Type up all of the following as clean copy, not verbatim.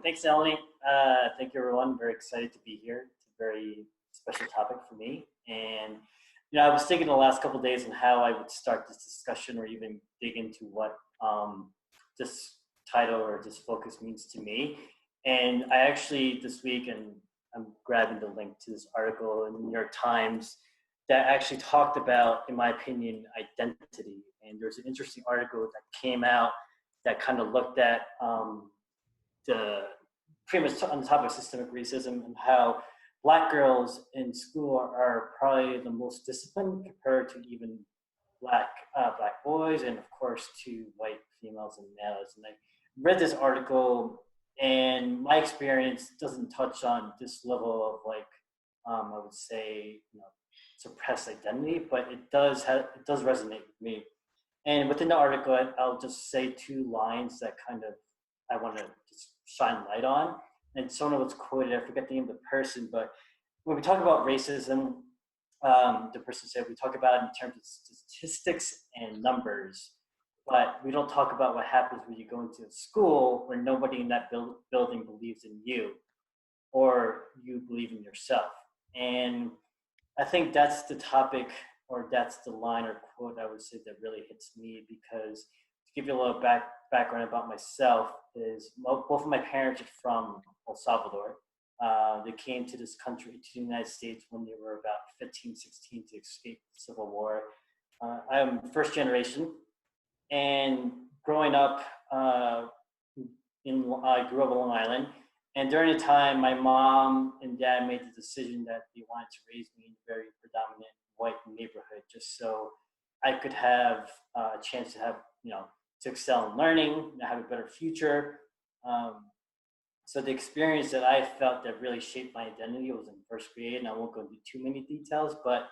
Thanks, Eleni. Thank you, everyone. Very excited to be here. It's a very special topic for me. And, I was thinking the last couple of days on how I would start this discussion or even dig into what this title or this focus means to me. And I actually, this week, and I'm grabbing the link to this article in the New York Times that actually talked about, in my opinion, identity. And there's an interesting article that came out that kind of looked at the pretty much on the topic of systemic racism and how Black girls in school are probably the most disciplined compared to even Black boys, and of course to white females and males. And I read this article, and my experience doesn't touch on this level of I would say suppressed identity, but it does resonate with me. And within the article, I'll just say two lines that kind of I want to just shine light on. And someone was quoted, I forget the name of the person, but when we talk about racism, the person said we talk about it in terms of statistics and numbers, but we don't talk about what happens when you go into a school where nobody in that building believes in you or you believe in yourself. And I think that's the topic, or that's the line or quote I would say that really hits me, because to give you a little background about myself is both of my parents are from El Salvador. They came to this country, to the United States, when they were about 15, 16 to escape the Civil War. I'm first generation, and growing up, I grew up on Long Island. And during the time, my mom and dad made the decision that they wanted to raise me in a very predominant white neighborhood, just so I could have a chance to have, to excel in learning, to have a better future. So the experience that I felt that really shaped my identity was in first grade, and I won't go into too many details, but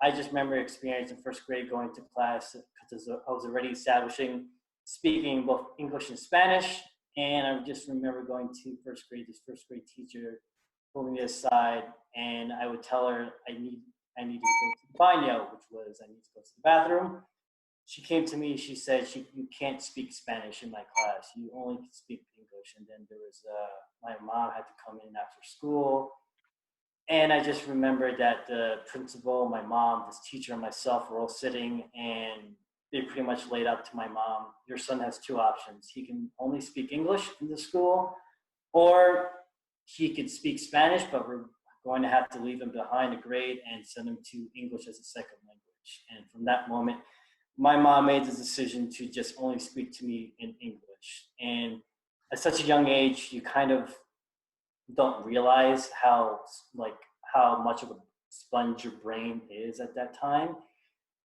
I just remember experience in first grade going to class because I was already speaking both English and Spanish. And I just remember going to first grade, this first grade teacher pulling me aside, and I would tell her I need to go to the baño, which was I need to go to the bathroom. She came to me, she said, you can't speak Spanish in my class, you only can speak English. And then there was, my mom had to come in after school. And I just remember that the principal, my mom, this teacher, and myself were all sitting, and they pretty much laid out to my mom, your son has two options. He can only speak English in the school, or he could speak Spanish, but we're going to have to leave him behind a grade and send him to English as a second language. And from that moment, my mom made the decision to just only speak to me in English. And at such a young age, you kind of don't realize how much of a sponge your brain is at that time.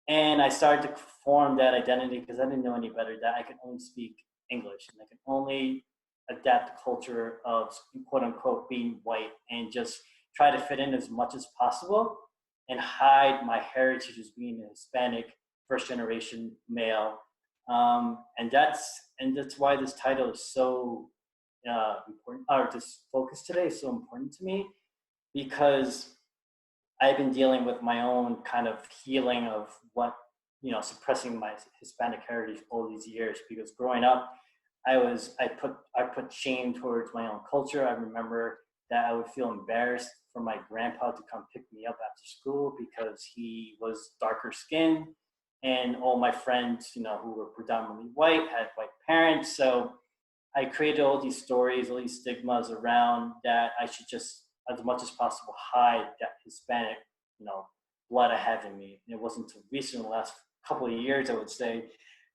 And I started to form that identity because I didn't know any better, that I could only speak English and I could only adapt the culture of quote unquote being white and just try to fit in as much as possible and hide my heritage as being a Hispanic first generation male. And that's why this title is so important, or this focus today is so important to me, because I've been dealing with my own kind of healing of suppressing my Hispanic heritage all these years. Because growing up, I put shame towards my own culture. I remember that I would feel embarrassed for my grandpa to come pick me up after school because he was darker skinned, and all my friends, who were predominantly white, had white parents. So I created all these stories, all these stigmas around that I should just, as much as possible, hide that Hispanic, blood I have in me. And it wasn't until recent, the last couple of years, I would say,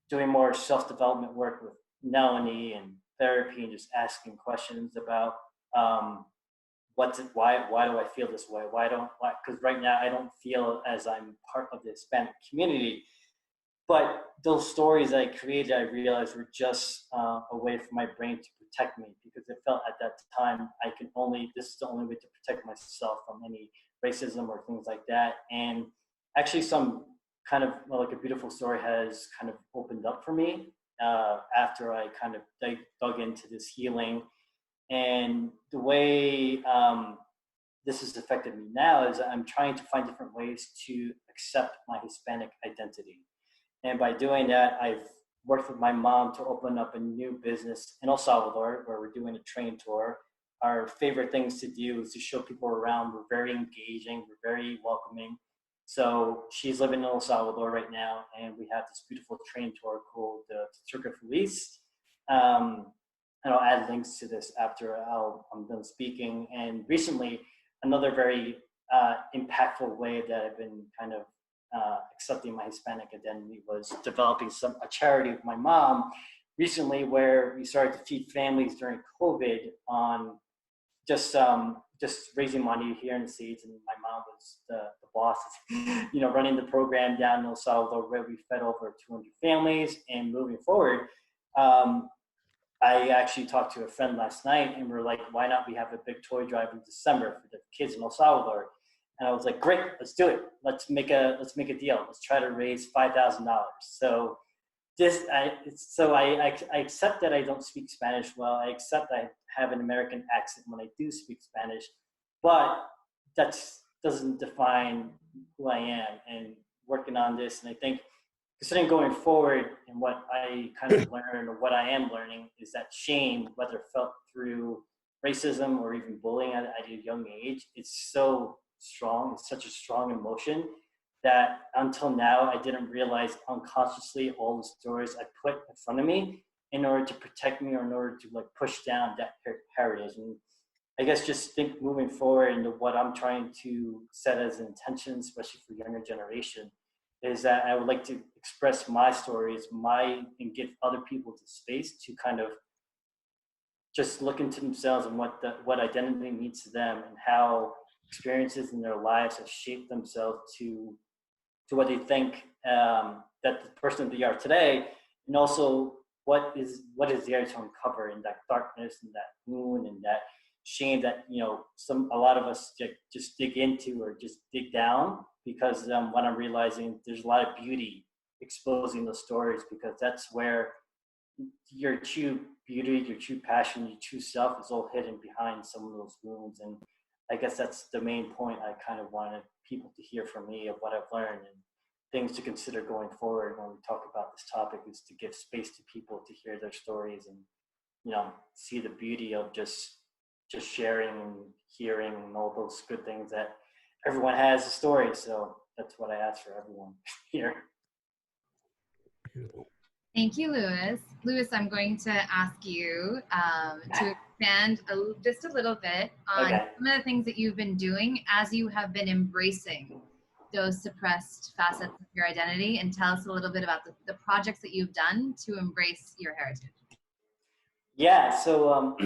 doing more self-development work with Melanie and therapy and just asking questions about why do I feel this way? Because right now I don't feel as I'm part of the Hispanic community. But those stories I created, I realized were just a way for my brain to protect me, because it felt at that time this is the only way to protect myself from any racism or things like that. And actually some kind of like a beautiful story has kind of opened up for me after I kind of dug into this healing. And the way this has affected me now is I'm trying to find different ways to accept my Hispanic identity. And by doing that, I've worked with my mom to open up a new business in El Salvador where we're doing a train tour. Our favorite things to do is to show people around. We're very engaging, we're very welcoming. So she's living in El Salvador right now, and we have this beautiful train tour called the Tortuga Feliz. Um, and I'll add links to this after I'm done speaking. And recently, another very impactful way that I've been kind of accepting my Hispanic identity was developing a charity with my mom recently, where we started to feed families during COVID on just raising money here in the States, and my mom was the boss, running the program down in El Salvador, where we fed over 200 families. And moving forward, um, I actually talked to a friend last night, and we're like, why not we have a big toy drive in December for the kids in El Salvador? And I was like, great, let's do it. Let's make a deal. Let's try to raise $5,000. So I accept that I don't speak Spanish well. I accept I have an American accent when I do speak Spanish, but that doesn't define who I am. And working on this, and I think considering going forward and what I kind of learned, or what I am learning, is that shame, whether felt through racism or even bullying at a young age, it's so strong. It's such a strong emotion that until now I didn't realize unconsciously all the stories I put in front of me in order to protect me, or in order to like push down that heritage. And I guess just think moving forward into what I'm trying to set as an intention, especially for younger generation, is that I would like to express my stories, and give other people the space to kind of just look into themselves and what identity means to them, and how experiences in their lives have shaped themselves to what they think, that the person that they are today, and also what is there to uncover in that darkness and that wound and that shame that a lot of us just dig into, or just dig down, because what I'm realizing, there's a lot of beauty exposing those stories, because that's where your true beauty, your true passion, your true self is all hidden behind some of those wounds. And I guess that's the main point I kind of wanted people to hear from me, of what I've learned and things to consider going forward when we talk about this topic, is to give space to people to hear their stories, and see the beauty of just sharing and hearing, and all those good things that everyone has a story. So that's what I ask for everyone here. Thank you, Louis. Louis, I'm going to ask you to expand just a little bit on some of the things that you've been doing as you have been embracing those suppressed facets of your identity, and tell us a little bit about the projects that you've done to embrace your heritage. Yeah, so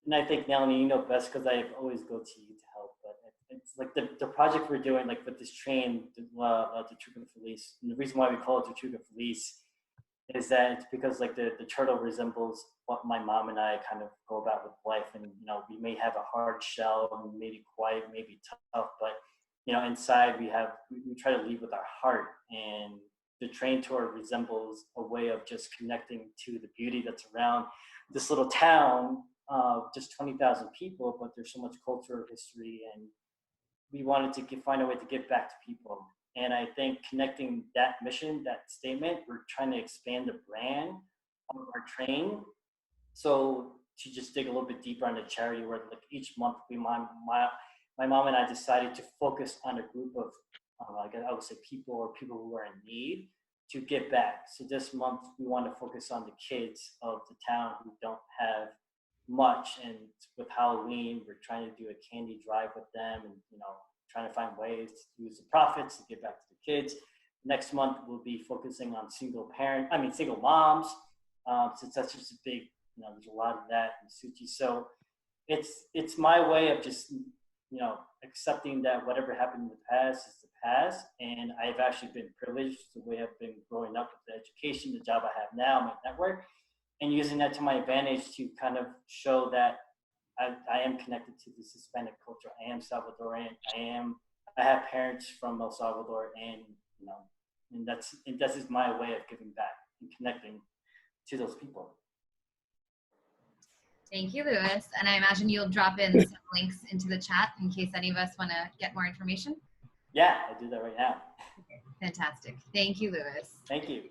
and I think, Melanie, you know best, because I always go to you to help, but it's like the project we're doing, like with this train, the Tortuga Feliz. And the reason why we call it Tortuga Feliz is that it's because like the turtle resembles what my mom and I kind of go about with life. And we may have a hard shell, and maybe quiet, maybe tough, but inside we try to lead with our heart. And the train tour resembles a way of just connecting to the beauty that's around this little town of just 20,000 people, but there's so much culture, history, and we wanted to find a way to give back to people. And I think connecting that mission, that statement, we're trying to expand the brand of our train. So to just dig a little bit deeper on the charity, where like each month my mom and I decided to focus on a group of, I would say people who are in need, to give back. So this month we want to focus on the kids of the town who don't have much, and with Halloween we're trying to do a candy drive with them, and trying to find ways to use the profits to give back to the kids. Next month we'll be focusing on single moms, since that's just a big, there's a lot of that in Suchi. So it's my way of just accepting that whatever happened in the past is the past. And I've actually been privileged the way I've been growing up, with the education, the job I have now, my network, and using that to my advantage to kind of show that I am connected to this Hispanic culture. I am Salvadorian. I have parents from El Salvador, and and that is my way of giving back and connecting to those people. Thank you, Louis. And I imagine you'll drop in some links into the chat in case any of us want to get more information. Yeah, I'll do that right now. Okay. Fantastic. Thank you, Louis. Thank you.